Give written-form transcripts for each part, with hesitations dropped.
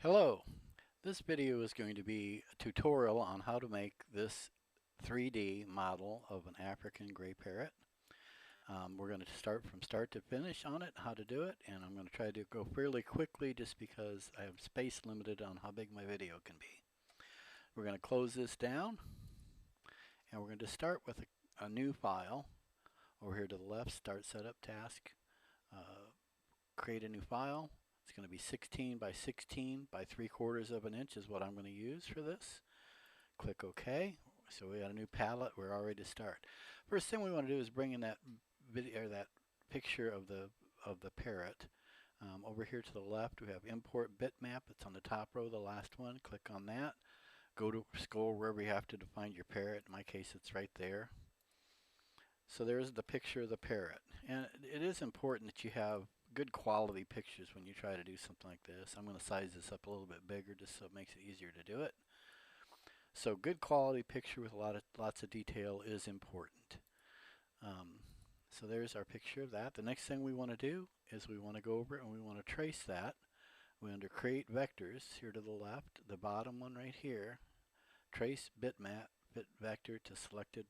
Hello, this video is going to be a tutorial on how to make this 3D model of an African gray parrot. We're going to start from start to finish on it, how to do it, and I'm going to try to go fairly quickly just because I have space limited on how big my video can be. We're going to close this down, and we're going to start with a new file. Over here to the left, Start Setup Task, create a new file. It's going to be 16 by 16 by 3/4 of an inch is what I'm going to use for this. Click OK. So we got a new palette. We're all ready to start. First thing we want to do is bring in that video or that picture of the parrot. Over here to the left, we have Import Bitmap. It's on the top row, the last one. Click on that. Go to scroll wherever you have to find your parrot. In my case, it's right there. So there's the picture of the parrot. And it is important that you have good quality pictures when you try to do something like this. I'm going to size this up a little bit bigger just so it makes it easier to do it. So good quality picture with lots of detail is important. So there's our picture of that. The next thing we want to do is we want to go over and we want to trace that. We under Create Vectors here to the left, the bottom one right here, Trace Bitmap, Bit Vector to Selected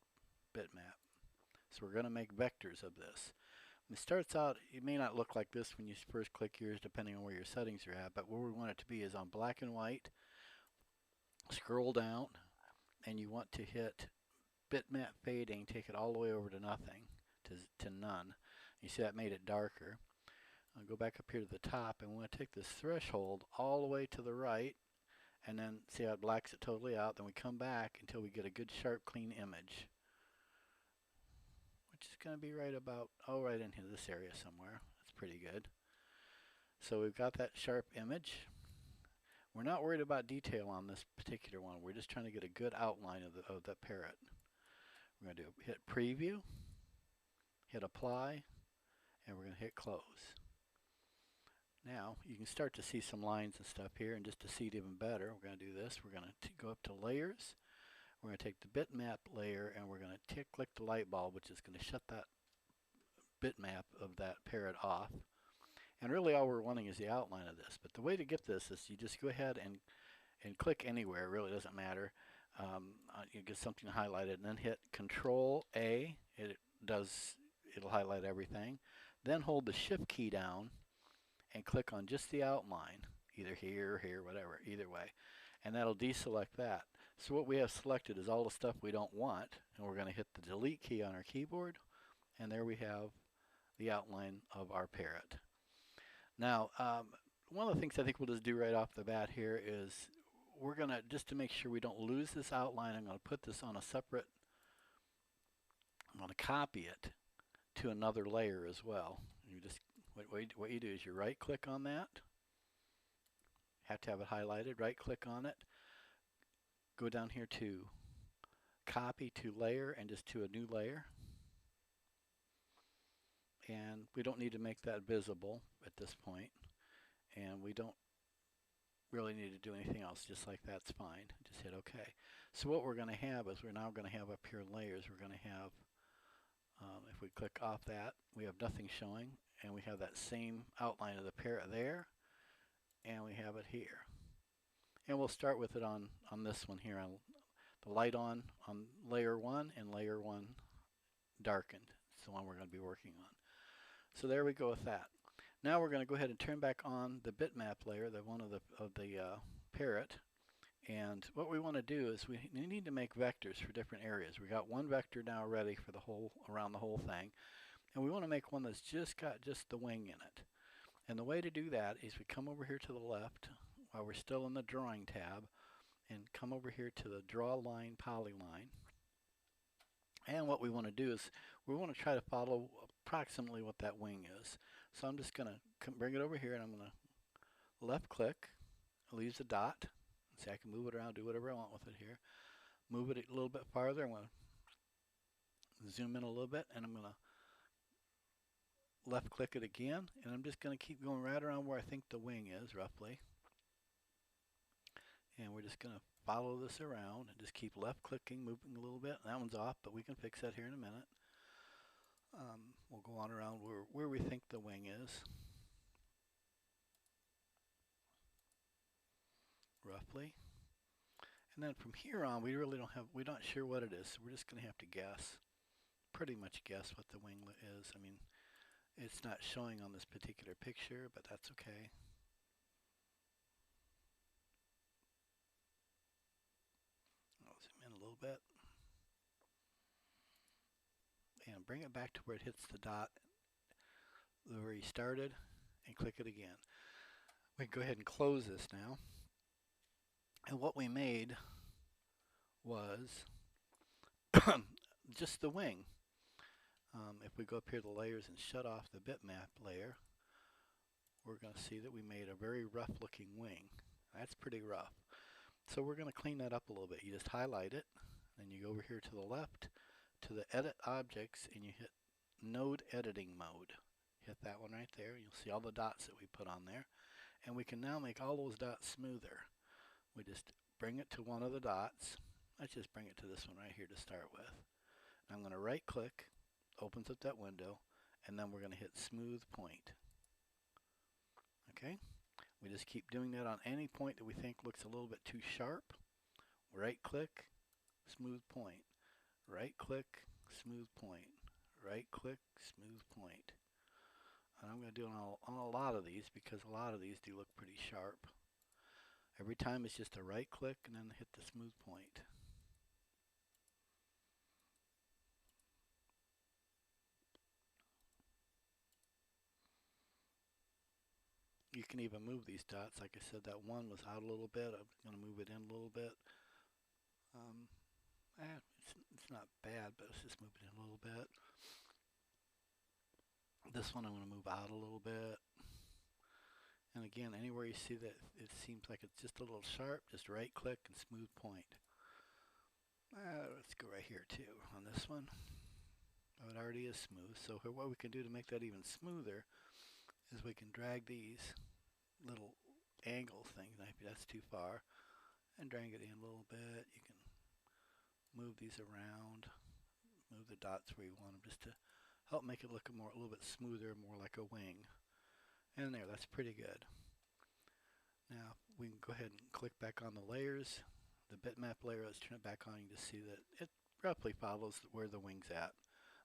Bitmap. So we're going to make vectors of this. It starts out, it may not look like this when you first click yours depending on where your settings are at, but where we want it to be is on black and white. Scroll down and you want to hit bitmap fading, take it all the way over to nothing, to none. You see that made it darker. I'll go back up here to the top and we want to take this threshold all the way to the right and then see how it blacks it totally out. Then we come back until we get a good sharp clean image, which is going to be right about, right in here, this area somewhere. That's pretty good. So we've got that sharp image. We're not worried about detail on this particular one. We're just trying to get a good outline of the parrot. We're going to hit preview, hit apply, and we're going to hit close. Now you can start to see some lines and stuff here, and just to see it even better, we're going to do this. We're going to go up to layers. We're going to take the bitmap layer and we're going to click the light bulb, which is going to shut that bitmap of that parrot off. And really all we're wanting is the outline of this. But the way to get this is you just go ahead and click anywhere. It really doesn't matter. You get something highlighted and then hit Control A. It'll highlight everything. Then hold the Shift key down and click on just the outline, either here or here, whatever, either way. And that'll deselect that. So what we have selected is all the stuff we don't want, and we're going to hit the delete key on our keyboard, and there we have the outline of our parrot. Now, one of the things I think we'll just do right off the bat here is we're going to, just to make sure we don't lose this outline, I'm going to put this on a separate, I'm going to copy it to another layer as well. You just, what you do is you right click on that, have to have it highlighted, right click on it, go down here to copy to layer and just to a new layer. And we don't need to make that visible at this point. And we don't really need to do anything else, just like that's fine. Just hit OK. So what we're going to have is we're now going to have up here in layers, we're going to have, if we click off that, we have nothing showing. And we have that same outline of the parrot there. And we have it here. And we'll start with it on this one here, on the light on layer 1 and layer 1 darkened. It's the one we're going to be working on. So there we go with that. Now we're going to go ahead and turn back on the bitmap layer, the one of the parrot. And what we want to do is we need to make vectors for different areas. We got one vector now ready for the whole, around the whole thing. And we want to make one that's just got just the wing in it. And the way to do that is we come over here to the left while we're still in the drawing tab and come over here to the draw line polyline. And what we want to do is we want to try to follow approximately what that wing is. So I'm just going to bring it over here and I'm going to left click, it leaves a dot. See, I can move it around, do whatever I want with it here. Move it a little bit farther. I'm going to zoom in a little bit and I'm going to left click it again, and I'm just going to keep going right around where I think the wing is roughly. And we're just going to follow this around and just keep left clicking, moving a little bit. That one's off, but we can fix that here in a minute. We'll go on around where we think the wing is. correctly. And then from here on, we're not sure what it is, so we're just going to have to guess, pretty much guess what the winglet is. I mean, it's not showing on this particular picture, but that's okay. I'll zoom in a little bit and bring it back to where it hits the dot where you started and click it again. We can go ahead and close this now. And what we made was just the wing. If we go up here to layers and shut off the bitmap layer, we're going to see that we made a very rough looking wing. That's pretty rough. So we're going to clean that up a little bit. You just highlight it, then you go over here to the left to the edit objects and you hit node editing mode. Hit that one right there. You'll see all the dots that we put on there. And we can now make all those dots smoother. We just bring it to one of the dots. Let's just bring it to this one right here to start with. I'm going to right click, opens up that window, and then we're going to hit smooth point. Okay? We just keep doing that on any point that we think looks a little bit too sharp. Right click, smooth point. Right click, smooth point. Right click, smooth point. And I'm going to do it on a lot of these because a lot of these do look pretty sharp. Every time it's just a right click and then hit the smooth point. You can even move these dots. Like I said, that one was out a little bit. I'm going to move it in a little bit. It's not bad, but let's just move it in a little bit. This one I'm going to move out a little bit. And again, anywhere you see that it seems like it's just a little sharp, just right click and smooth point. Let's go right here too on this one. Oh, it already is smooth. So here, what we can do to make that even smoother is we can drag these little angle things. Maybe that's too far. And drag it in a little bit. You can move these around, move the dots where you want them, just to help make it look a little bit smoother, more like a wing. And there, that's pretty good. Now we can go ahead and click back on the layers, the bitmap layer. Let's turn it back on. You can see that it roughly follows where the wing's at.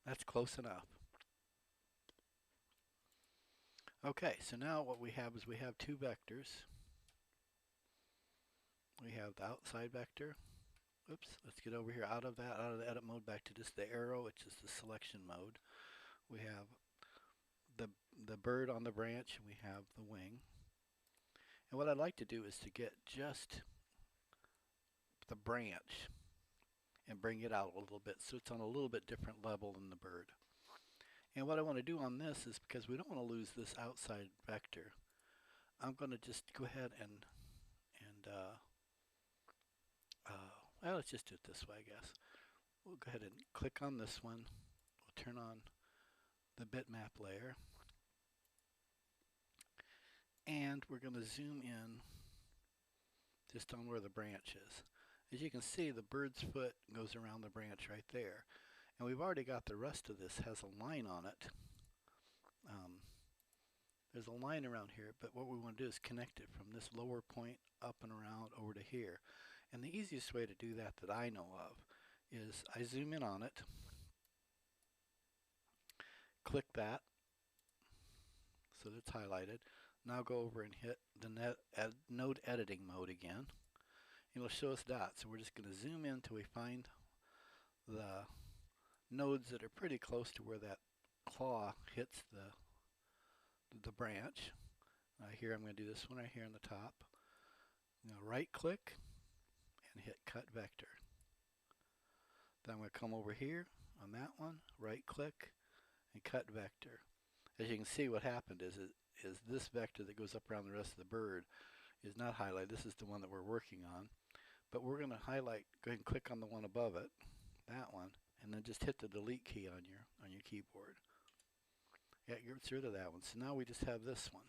That's close enough. Okay, so now what we have is we have two vectors. We have the outside vector. Oops, let's get over here out of the edit mode, back to just the arrow, which is the selection mode. We have the bird on the branch, and we have the wing. And what I'd like to do is to get just the branch and bring it out a little bit so it's on a little bit different level than the bird. And what I want to do on this is, because we don't want to lose this outside vector, I'm going to just go ahead and well, let's just do it this way, I guess. We'll go ahead and click on this one. We'll turn on the bitmap layer. And we're going to zoom in just on where the branch is. As you can see, the bird's foot goes around the branch right there. And we've already got the rest of this has a line on it. There's a line around here, but what we want to do is connect it from this lower point up and around over to here. And the easiest way to do that I know of is I zoom in on it, click that, so that it's highlighted. Now go over and hit the node editing mode again. It'll show us dots, so we're just going to zoom in until we find the nodes that are pretty close to where that claw hits the branch. Here I'm going to do this one right here on the top. I'm going to right click and hit cut vector. Then I'm going to come over here on that one, right click and cut vector. As you can see, what happened is this vector that goes up around the rest of the bird is not highlighted. This is the one that we're working on. But we're going to highlight, go ahead and click on the one above it, that one, and then just hit the delete key on your keyboard. Yeah, get rid of that one. So now we just have this one.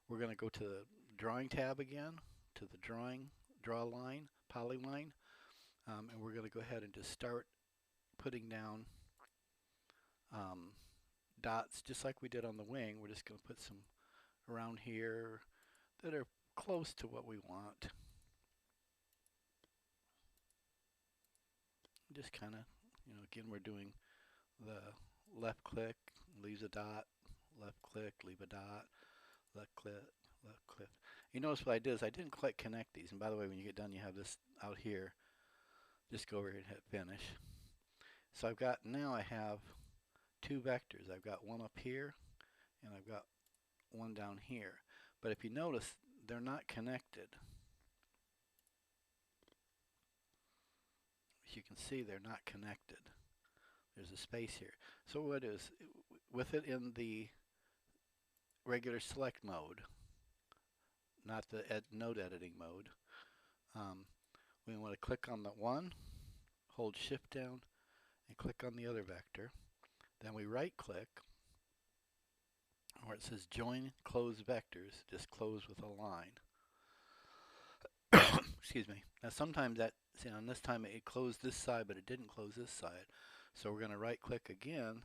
We're going to go to the drawing tab again, to the draw line, polyline, and we're going to go ahead and just start putting down dots just like we did on the wing. We're just going to put some around here that are close to what we want. just kind of, again, we're doing the left click, leaves a dot, left click, leave a dot, left click, left click. You notice what I did is I didn't quite connect these. And by the way, when you get done, you have this out here. Just go over here and hit finish. So now I have two vectors. I've got one up here and I've got one down here. But if you notice, they're not connected. As you can see, they're not connected. There's a space here. So what is, with it in the regular select mode, not the node editing mode, we want to click on the one, hold shift down, and click on the other vector. Then we right click where it says join closed vectors, just close with a line. Excuse me. Now sometimes on this time it closed this side, but it didn't close this side. So we're going to right click again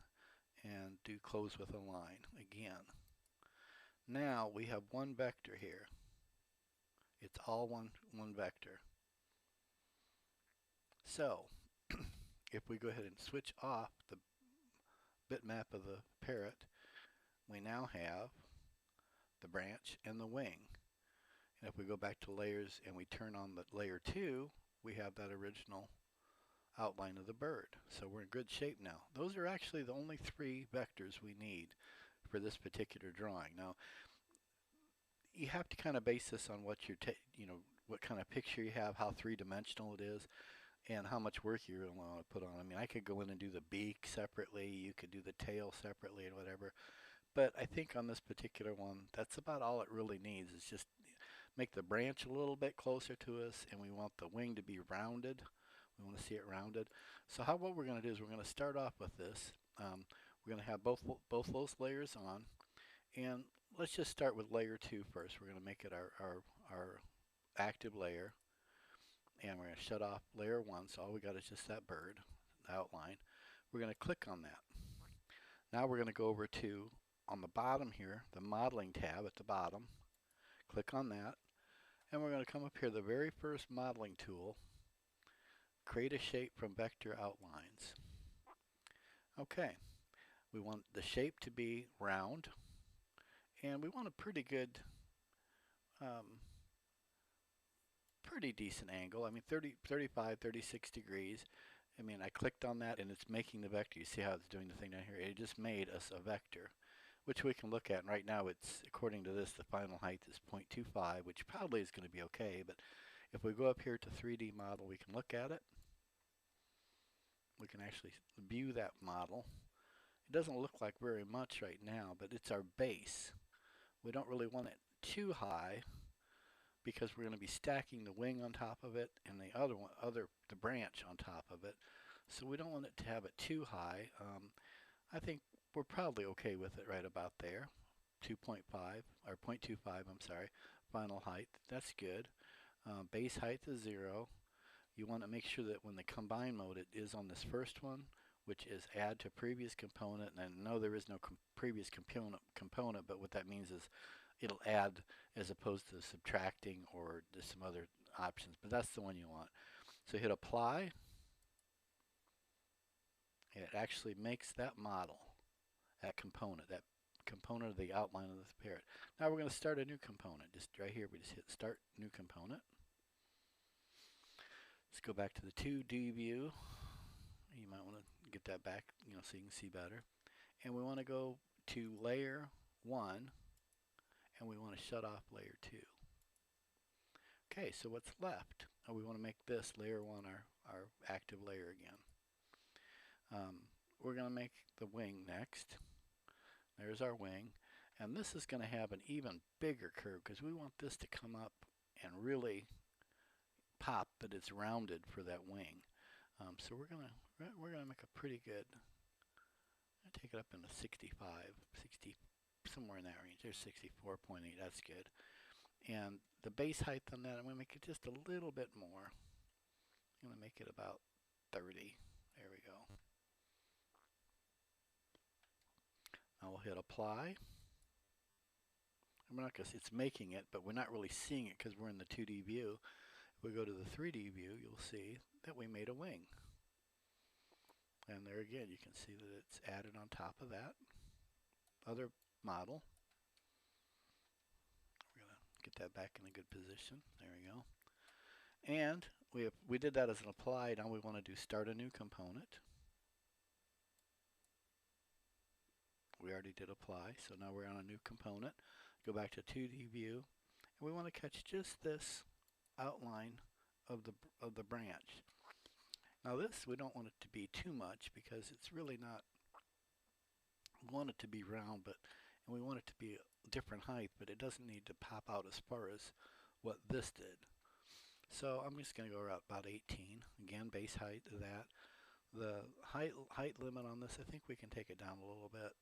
and do close with a line again. Now we have one vector here. It's all one vector. So if we go ahead and switch off the bitmap of the parrot, we now have the branch and the wing. And if we go back to layers and we turn on the layer 2, we have that original outline of the bird. So we're in good shape now. Those are actually the only 3 vectors we need for this particular drawing. Now, you have to kind of base this on what what kind of picture you have, how 3-dimensional it is, and how much work you really want to put on. I mean, I could go in and do the beak separately, you could do the tail separately and whatever. But I think on this particular one, that's about all it really needs. Is just make the branch a little bit closer to us, and we want the wing to be rounded. We want to see it rounded. So what we're going to do is we're going to start off with this. We're going to have both those layers on, and let's just start with layer 2 first. We're going to make it our active layer, and we're going to shut off layer 1. So all we got is just that bird outline. We're going to click on that. Now we're going to go over to, on the bottom here, the modeling tab at the bottom. Click on that, and we're going to come up here, the very first modeling tool, create a shape from vector outlines. Okay, we want the shape to be round, and we want a pretty good, pretty decent angle. I mean 35, 36 degrees. I mean, I clicked on that and it's making the vector. You see how it's doing the thing down here? It just made us a vector, which we can look at. And right now it's, according to this, the final height is 0.25, which probably is going to be okay. But if we go up here to 3D model, we can look at it. We can actually view that model. It doesn't look like very much right now, but it's our base. We don't really want it too high because we're going to be stacking the wing on top of it and the branch on top of it. So we don't want it to have it too high. I think we're probably okay with it right about there. 2.5 or 0.25, I'm sorry. Final height, that's good. Base height is 0. You want to make sure that when the combine mode, it is on this first one, which is add to previous component. And I know there is no previous component, but what that means is it'll add as opposed to subtracting or just some other options. But that's the one you want. So hit apply. It actually makes that model, that component of the outline of this parrot. Now we're going to start a new component. Just right here, we just hit start new component. Let's go back to the 2D view. You might want to get that back, so you can see better. And we want to go to layer 1, and we want to shut off layer 2. Okay, so what's left? We want to make this layer 1 our active layer again. We're going to make the wing next. There's our wing, and this is going to have an even bigger curve because we want this to come up and really pop that it's rounded for that wing. So we're gonna make a pretty good. I'll take it up into 65, 60, somewhere in that range. There's 64.8. That's good. And the base height on that, I'm gonna make it just a little bit more. I'm gonna make it about 30. There we go. Now we'll hit apply. We're not gonna, it's making it, but we're not really seeing it because we're in the 2D view. If we go to the 3D view, you'll see that we made a wing. And there again, you can see that it's added on top of that other model. We're going to get that back in a good position. There we go. And we did that as an apply. Now we want to do start a new component. We already did apply, so now we're on a new component. Go back to 2D view, and we want to catch just this outline of the branch. Now this, we don't want it to be too much because it's really not, we want it to be round, but and we want it to be a different height, but it doesn't need to pop out as far as what this did. So I'm just going to go about 18. Again, base height of that. The height limit on this, I think we can take it down a little bit.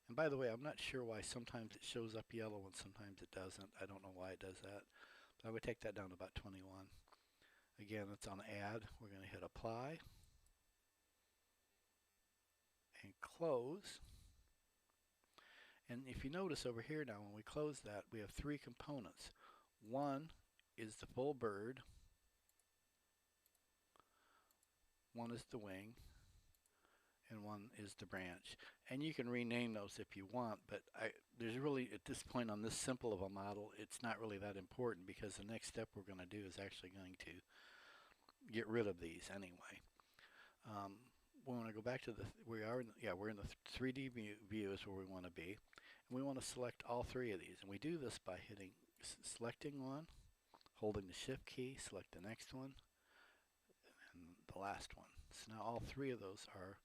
And by the way, I'm not sure why sometimes it shows up yellow and sometimes it doesn't. I don't know why it does that. But I would take that down to about 21. Again, it's on add. We're going to hit apply and close. And if you notice over here now, when we close that, we have three components. One is the full bird. One is the wing. And one is the branch. And you can rename those if you want, but there's really, at this point on this simple of a model, it's not really that important because the next step we're going to do is actually going to get rid of these anyway. We want to go back to we're in the 3D view is where we want to be. And we want to select all three of these. And we do this by selecting one, holding the shift key, select the next one, and the last one. So now all three of those are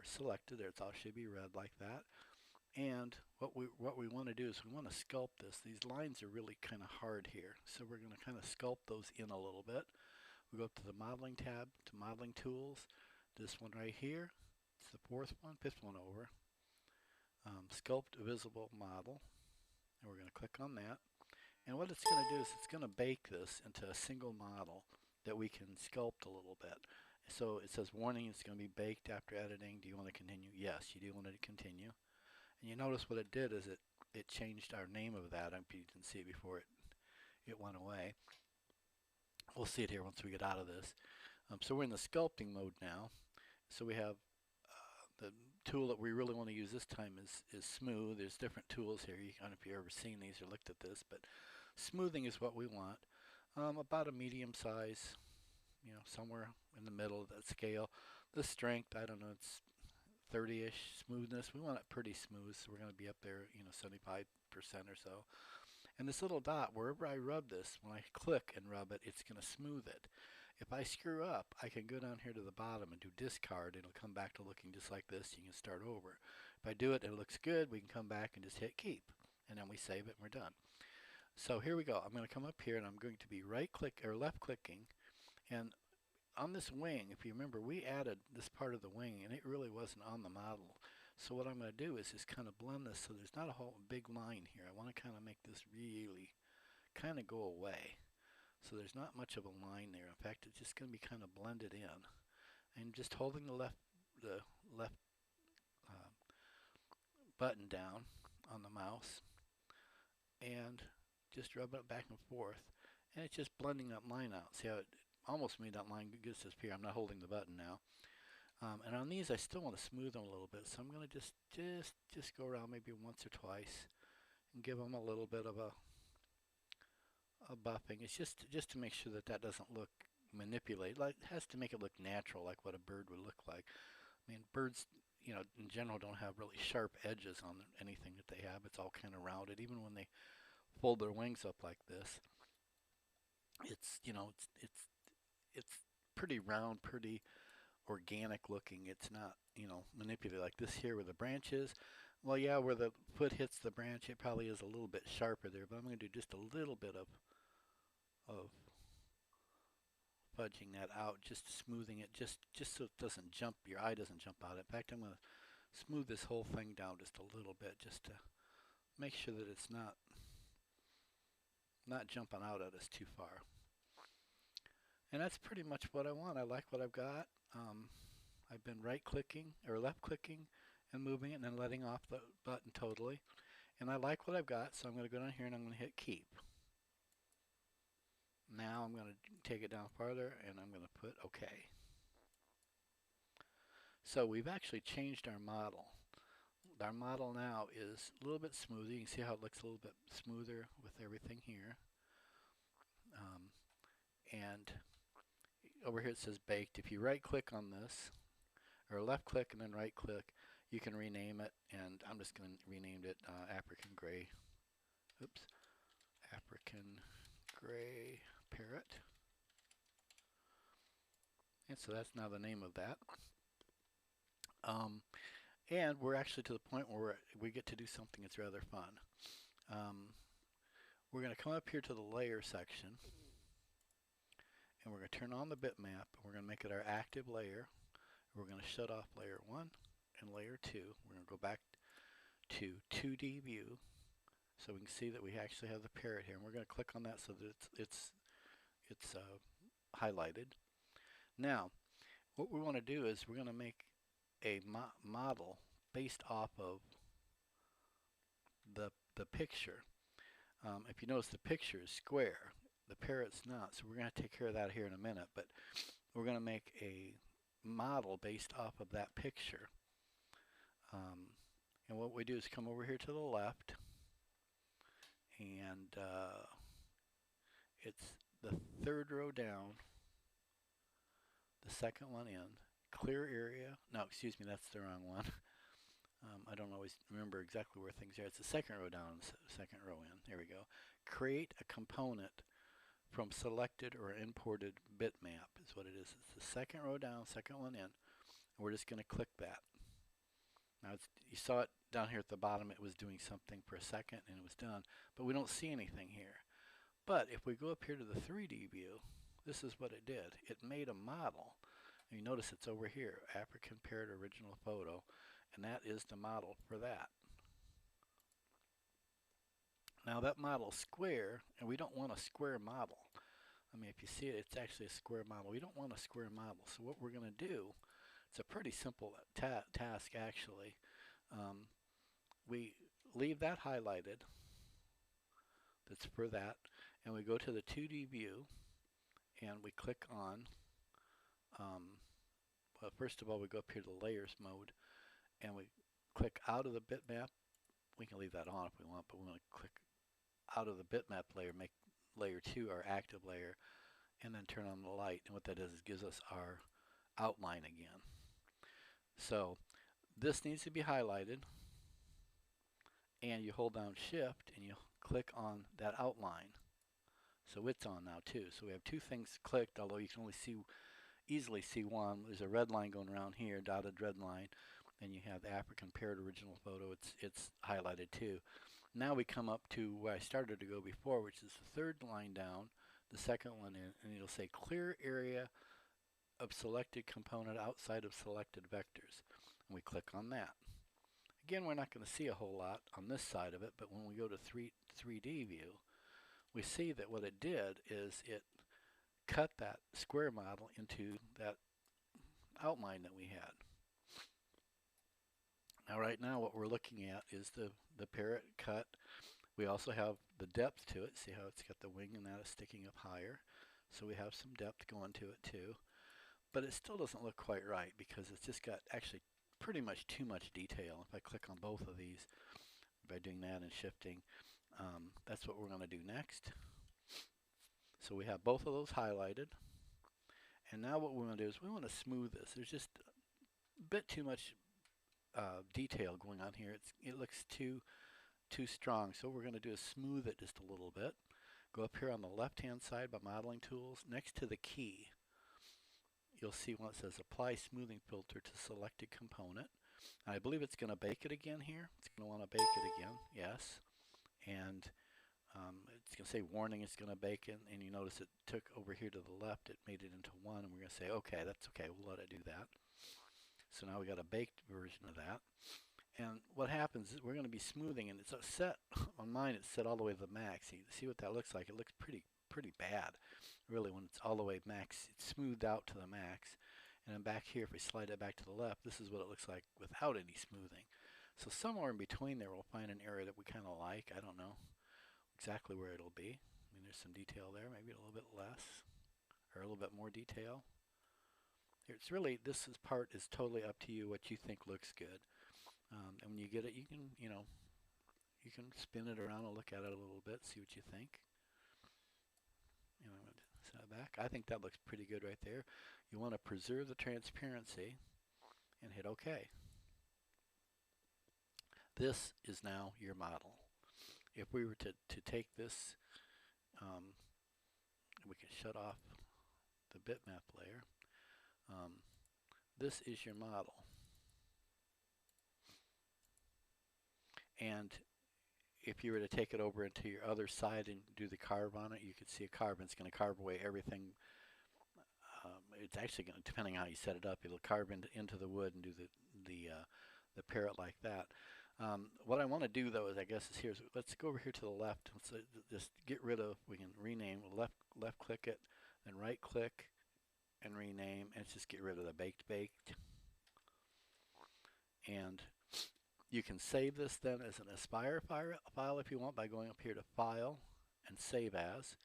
selected. It all should be red like that. And what we want to do is we want to sculpt this. These lines are really kind of hard here, so we're going to kind of sculpt those in a little bit. We go up to the modeling tab, to modeling tools. This one right here, it's the fifth one over. Sculpt visible model, and we're going to click on that. And what it's going to do is it's going to bake this into a single model that we can sculpt a little bit. So it says warning, it's going to be baked after editing. Do you want to continue? Yes, you do want to continue. And you notice what it did is it changed our name of that. You can see it before it went away. We'll see it here once we get out of this. So we're in the sculpting mode now. So we have the tool that we really want to use this time is smooth. There's different tools here. I don't know if you've ever seen these or looked at this, but smoothing is what we want. About a medium size, somewhere in the middle of that scale. The strength, I don't know, it's 30-ish. Smoothness, we want it pretty smooth, so we're going to be up there, 75% or so. And this little dot, wherever I rub this, when I click and rub it, it's going to smooth it. If I screw up, I can go down here to the bottom and do discard. It'll come back to looking just like this. You can start over. If I do it and it looks good, we can come back and just hit keep. And then we save it and we're done. So here we go. I'm going to come up here and I'm going to be left clicking. And on this wing, if you remember, we added this part of the wing and it really wasn't on the model. So what I'm going to do is just kind of blend this so there's not a whole big line here. I want to kind of make this really kind of go away. So there's not much of a line there. In fact, it's just going to be kind of blended in. And just holding the left button down on the mouse and just rub it back and forth. And it's just blending that line out. See how it almost made that line disappear. I'm not holding the button now. And on these, I still want to smooth them a little bit. So I'm going to just go around maybe once or twice and give them a little bit of a buffing. It's just to make sure that doesn't look manipulated. Like, it has to make it look natural, like what a bird would look like. I mean, birds, in general don't have really sharp edges on anything that they have. It's all kind of rounded. Even when they fold their wings up like this, it's it's pretty round, pretty organic looking. It's not, manipulated like this here where the branch is. Well, yeah, where the foot hits the branch, it probably is a little bit sharper there, but I'm going to do just a little bit of fudging that out, just smoothing it, just so it doesn't jump, your eye doesn't jump out. In fact, I'm going to smooth this whole thing down just a little bit, just to make sure that it's not jumping out at us too far. And that's pretty much what I want. I like what I've got. I've been right-clicking or left-clicking and moving it and then letting off the button totally. And I like what I've got, so I'm going to go down here and I'm going to hit keep. Now I'm going to take it down farther and I'm going to put OK. So we've actually changed our model. Our model now is a little bit smoother. You can see how it looks a little bit smoother with everything here. Um, and over here it says baked. If you right click on this, or left click and then right click, you can rename it. And I'm just going to rename it African Gray. Oops, African Gray Parrot. And so that's now the name of that. Um, and we're actually to the point where we get to do something that's rather fun. Um, we're going to come up here to the layer section, and we're going to turn on the bitmap, and we're going to make it our active layer. We're going to shut off layer 1 and layer 2. We're going to go back to 2D view, so we can see that we actually have the parrot here, and we're going to click on that so that it's highlighted. Now, what we want to do is we're going to make a model based off of the picture. If you notice, the picture is square, the parrot's not, so we're going to take care of that here in a minute, but we're going to make a model based off of that picture. And what we do is come over here to the left, and it's the third row down, the second one in, clear area. No, excuse me, that's the wrong one. I don't always remember exactly where things are. It's the second row down, second row in. There we go. Create a component from selected or imported bitmap is what it is. It's the second row down, second one in. And we're just going to click that. Now you saw it down here at the bottom. It was doing something for a second and it was done. But we don't see anything here. But if we go up here to the 3D view, this is what it did. It made a model. And you notice it's over here, African Parrot original photo. And that is the model for that. Now that model's square, and we don't want a square model. I mean, if you see it, it's actually a square model. We don't want a square model. So what we're going to do, it's a pretty simple task actually. We leave that highlighted, that's for that, and we go to the 2D view, and we click on, well, first of all, we go up here to layers mode, and we click out of the bitmap. We can leave that on if we want, but we want to click out of the bitmap layer, make layer 2 our active layer, and then turn on the light. And what that does is gives us our outline again. So this needs to be highlighted, and you hold down shift and you click on that outline. So it's on now too. So we have two things clicked, although you can only easily see one. There's a red line going around here, dotted red line. Then you have the African Parrot original photo. It's highlighted too. Now we come up to where I started to go before, which is the third line down, the second one in, and it'll say clear area of selected component outside of selected vectors. And we click on that. Again, we're not going to see a whole lot on this side of it, but when we go to 3D view, we see that what it did is it cut that square model into that outline that we had. Now right now what we're looking at is the parrot cut. We also have the depth to it. See how it's got the wing and that is sticking up higher. So we have some depth going to it too. But it still doesn't look quite right because it's just got actually pretty much too much detail. If I click on both of these, by doing that and shifting, that's what we're going to do next. So we have both of those highlighted. And now what we want to do is we want to smooth this. There's just a bit too much detail going on here. It looks too strong. So what we're going to do is smooth it just a little bit. Go up here on the left hand side by modeling tools. Next to the key, you'll see one that says apply smoothing filter to selected component. And I believe it's going to bake it again here. It's going to want to bake it again. Yes. And it's going to say warning it's going to bake it. And you notice it took over here to the left. It made it into 1. And we're going to say, okay, that's okay. We'll let it do that. So now we got a baked version of that. And what happens is we're going to be smoothing, and it's set on mine. It's set all the way to the max. You see what that looks like? It looks pretty bad, really, when it's all the way max. It's smoothed out to the max. And then back here, if we slide it back to the left, this is what it looks like without any smoothing. So somewhere in between there, we'll find an area that we kind of like. I don't know exactly where it'll be. I mean, there's some detail there, maybe a little bit less, or a little bit more detail. It's really, part is totally up to you what you think looks good. And when you get it, you can spin it around and look at it a little bit, see what you think. You know, set it back. I think that looks pretty good right there. You want to preserve the transparency and hit OK. This is now your model. If we were to take this, um, we can shut off the bitmap layer. Um, this is your model. And if you were to take it over into your other side and do the carve on it, you could see a carve, and it's going to carve away everything. It's actually going to, depending on how you set it up, it'll carve into the wood and do the parrot like that. What I want to do though is, I guess, is here. So let's go over here to the left. Let's just get rid of. We can rename. Left click it, then right click and rename. And let's just get rid of the baked. And you can save this then as an Aspire file if you want by going up here to File and Save As.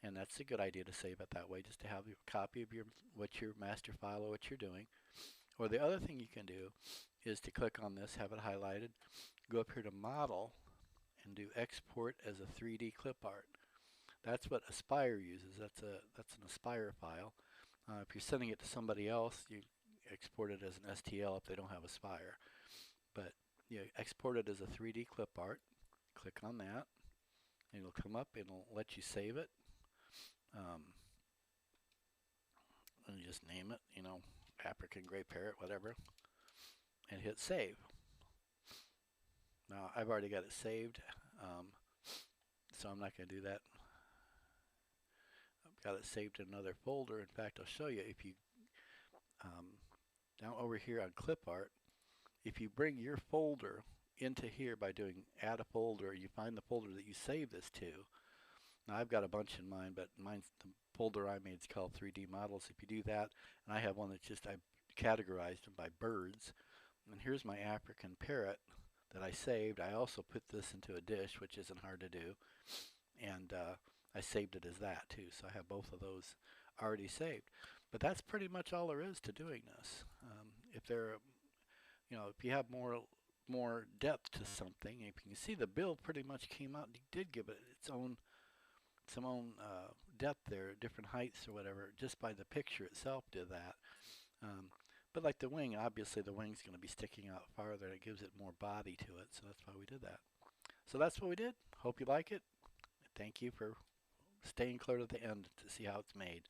And that's a good idea to save it that way, just to have a copy of your master file of what you're doing. Or the other thing you can do is to click on this, have it highlighted, go up here to Model, and do Export as a 3D clip art. That's what Aspire uses. That's an Aspire file. If you're sending it to somebody else, you export it as an STL if they don't have Aspire. But you export it as a 3D clip art. Click on that, and it'll come up. It'll let you save it. And you just name it, African gray parrot, whatever, and hit save. Now I've already got it saved, so I'm not going to do that. I've got it saved in another folder. In fact, I'll show you. If you down over here on clip art, if you bring your folder into here by doing add a folder, you find the folder that you save this to. Now I've got a bunch in mine, but mine's the folder I made is called 3D models. If you do that, and I have one that's just, I categorized them by birds. And here's my African parrot that I saved. I also put this into a dish, which isn't hard to do. And I saved it as that too. So I have both of those already saved. But that's pretty much all there is to doing this. If you have more depth to something, if you can see, the build pretty much came out. Did give it some own depth there, different heights or whatever, just by the picture itself did that. But like the wing, obviously the wing's going to be sticking out farther, and it gives it more body to it, so that's why we did that. So that's what we did. Hope you like it. Thank you for staying clear to the end to see how it's made.